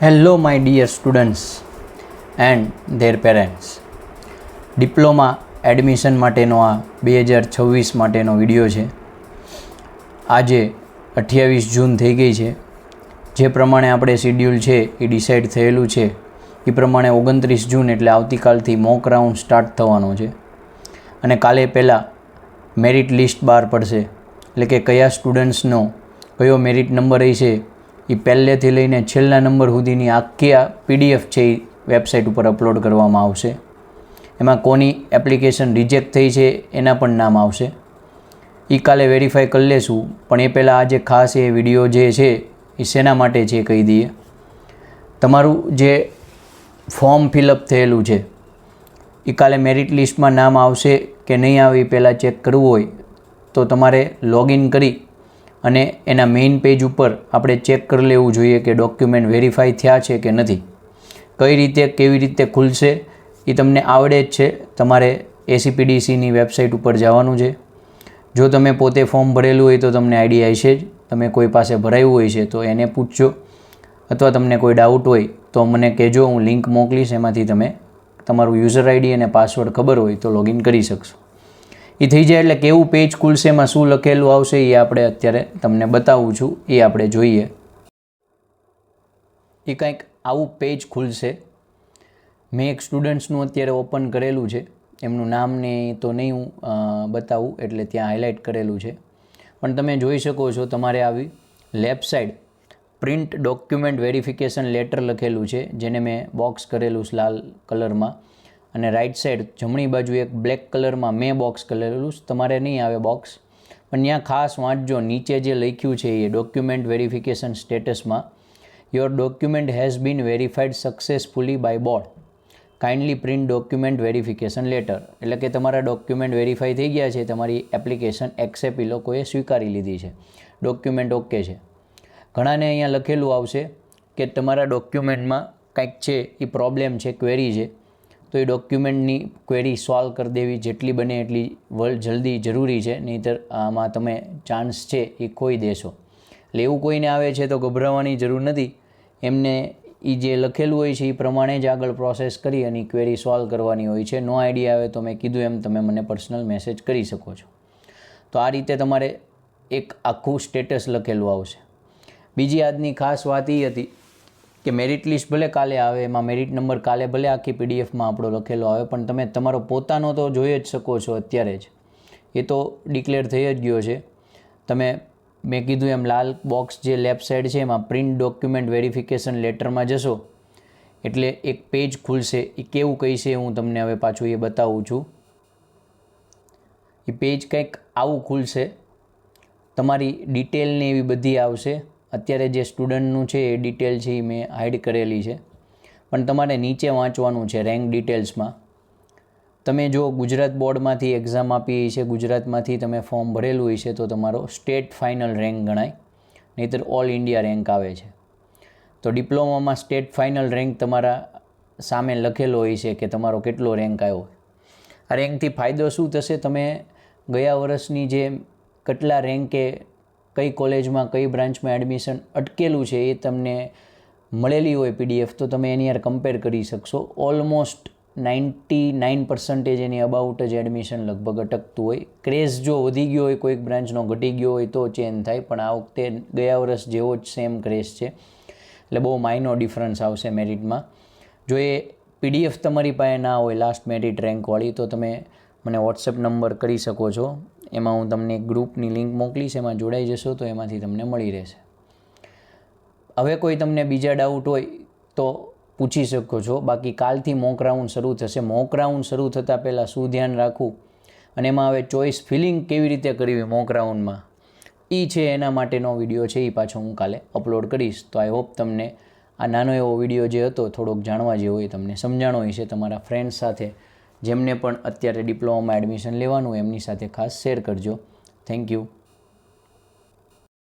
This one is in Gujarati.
Hello my dear students and their parents. Diploma admission માટેનો આ 2026 માટેનો વિડીયો છે. આજે 28 જૂન થઈ ગઈ છે. જે પ્રમાણે આપણે શિડ્યુલ છે એ ડિસાઇડ થયેલું છે એ પ્રમાણે 29 જૂન એટલે આવતીકાલથી મોક રાઉન્ડ સ્ટાર્ટ થવાનો છે અને કાલે પહેલાં મેરિટ લિસ્ટ બહાર પડશે. એટલે કે કયા સ્ટુડન્ટ્સનો કયો મેરિટ નંબર હશે એ પહેલેથી લઈને છેલ્લા નંબર સુધીની આખી આ PDF છે એ વેબસાઇટ ઉપર અપલોડ કરવામાં આવશે. એમાં કોની એપ્લિકેશન રિજેક્ટ થઈ છે એના પણ નામ આવશે. એ કાલે વેરીફાઈ કરી લેશું, પણ એ પહેલાં આજે ખાસ એ વિડીયો જે છે એ શેના માટે છે કહી દઈએ. તમારું જે ફોર્મ ફિલઅપ થયેલું છે એ કાલે મેરિટ લિસ્ટમાં નામ આવશે કે નહીં આવે એ પહેલાં ચેક કરવું હોય તો તમારે લોગિન કરી અને એના મેઇન પેજ ઉપર આપણે ચેક કરી લેવું જોઈએ કે ડોક્યુમેન્ટ વેરીફાઈ થયા છે કે નથી. કઈ રીતે કેવી રીતે ખુલશે એ તમને આવડે જ છે. તમારે ACPDCની વેબસાઇટ ઉપર જવાનું છે. જો તમે પોતે ફોર્મ ભરેલું હોય તો તમને આઈડિયા હશે જ. તમે કોઈ પાસે ભરાયું હોય છે તો એને પૂછજો, અથવા તમને કોઈ ડાઉટ હોય તો મને કહેજો, હું લિંક મોકલીશ. એમાંથી તમે તમારું યુઝર ID અને પાસવર્ડ ખબર હોય તો લોગિન કરી શકશો. એ થઈ જાય એટલે કેવું પેજ ખુલશે, એમાં શું લખેલું આવશે એ આપણે અત્યારે તમને બતાવું છું. એ આપણે જોઈએ. એ કંઈક આવું પેજ ખુલશે. મેં એક સ્ટુડન્ટ્સનું અત્યારે ઓપન કરેલું છે. એમનું નામ ને તો નહીં હું બતાવું, એટલે ત્યાં હાઇલાઇટ કરેલું છે. પણ તમે જોઈ શકો છો તમારે આવી left side print document verification letter લખેલું છે, જેને મેં બોક્સ કરેલું છે લાલ કલરમાં, અને રાઈટ સાઈડ જમણી બાજુ એક બ્લેક કલરમાં મેં બોક્સ કરેલું. તમારે નહીં આવે બોક્સ, પણ ત્યાં ખાસ વાંચજો. નીચે જે લખ્યું છે એ ડોક્યુમેન્ટ વેરિફિકેશન સ્ટેટસમાં your document has been verified successfully by board, kindly print document verification letter. એટલે કે તમારા ડોક્યુમેન્ટ વેરીફાઈ થઈ ગયા છે, તમારી એપ્લિકેશન એક્સેપ્ટ એ લોકોએ સ્વીકારી લીધી છે, ડોક્યુમેન્ટ ઓકે છે. ઘણાને અહીંયા લખેલું આવશે કે તમારા ડોક્યુમેન્ટમાં કંઈક છે એ પ્રોબ્લેમ છે, ક્વેરી છે, તો એ ડોક્યુમેન્ટની ક્વેરી સોલ્વ કરી દેવી જેટલી બને એટલી જલ્દી જરૂરી છે, નહીંતર આમાં તમે ચાન્સ છે એ ખોઈ દેશો. એટલે એવું કોઈને આવે છે તો ગભરાવાની જરૂર નથી. એમને એ જે લખેલું હોય છે એ પ્રમાણે જ આગળ પ્રોસેસ કરી અને ક્વેરી સોલ્વ કરવાની હોય છે. નો આઈડિયા આવે તો મેં કીધું એમ તમે મને પર્સનલ મેસેજ કરી શકો છો. તો આ રીતે તમારે એક આખું સ્ટેટસ લખેલું આવશે. બીજી આજની ખાસ વાત એ હતી કે મેરિટ લિસ્ટ ભલે કાલે આવે, એમાં મેરિટ નંબર કાલે ભલે આખી PDFમાં આપણો લખેલો આવે, પણ તમે તમારો પોતાનો તો જોઈ જ શકો છો અત્યારે જ. એ તો ડિક્લેર થઈ જ ગયો છે. તમે મેં કીધું એમ લાલ બોક્સ જે લેફ્ટ સાઈડ છે એમાં પ્રિન્ટ ડોક્યુમેન્ટ વેરિફિકેશન લેટરમાં જશો એટલે એક પેજ ખુલશે. એ કેવું કહીશે હું તમને હવે પાછું એ બતાવું છું. એ પેજ કંઈક આવું ખુલશે. તમારી ડિટેલને એવી બધી આવશે. અત્યારે જે સ્ટુડન્ટનું છે એ ડિટેલ છે એ મેં હાઇડ કરેલી છે, પણ તમારે નીચે વાંચવાનું છે રેન્ક ડિટેલ્સમાં. તમે જો ગુજરાત બોર્ડમાંથી એક્ઝામ આપી છે, ગુજરાતમાંથી તમે ફોર્મ ભરેલું હોય છે, તો તમારો સ્ટેટ ફાઇનલ રેન્ક ગણાય, નહીંતર ઓલ ઇન્ડિયા રેન્ક આવે છે. તો ડિપ્લોમામાં સ્ટેટ ફાઇનલ રેન્ક તમારા સામે લખેલો હોય છે કે તમારો કેટલો રેન્ક આવ્યો. આ રેન્કથી ફાયદો શું થશે? તમે ગયા વર્ષની જે કેટલા રેન્કે કઈ કોલેજમાં કઈ બ્રાન્ચમાં એડમિશન અટકેલું છે એ તમને મળેલી હોય PDF, તો તમે એની યાર કમ્પેર કરી શકશો. ઓલમોસ્ટ 99% એની અબાઉટ જ એડમિશન લગભગ અટકતું હોય. ક્રેઝ જો વધી ગયો હોય કોઈક બ્રાન્ચનો, ઘટી ગયો હોય તો ચેન્જ થાય, પણ આ વખતે ગયા વર્ષ જેવો જ સેમ ક્રેઝ છે. એટલે બહુ માઇનો ડિફરન્સ આવશે મેરિટમાં. જો એ PDF તમારી પાસે ના હોય લાસ્ટ મેરિટ રેન્કવાળી, તો તમે મને WhatsApp નંબર કરી શકો છો. એમાં હું તમને એક ગ્રુપની લિંક મોકલીશ, એમાં જોડાઈ જશો તો એમાંથી તમને મળી રહેશે. હવે કોઈ તમને બીજા ડાઉટ હોય તો પૂછી શકો છો. બાકી કાલથી મોક રાઉન્ડ શરૂ થશે. મોક રાઉન્ડ શરૂ થતાં પહેલાં શું ધ્યાન રાખવું, અને એમાં હવે ચોઇસ ફિલિંગ કેવી રીતે કરવી મોક રાઉન્ડમાં, એ છે એના માટેનો વિડીયો છે. એ પાછો હું કાલે અપલોડ કરીશ. તો આઈ હોપ તમને આ નાનો એવો વિડીયો જે હતો થોડોક જાણવા જેવો એ તમને સમજાણો હશે. તમારા ફ્રેન્ડ્સ સાથે જેમને પણ અત્યારે ડિપ્લોમામાં એડમિશન લેવાનું એમની સાથે ખાસ શેર કરજો. Thank you.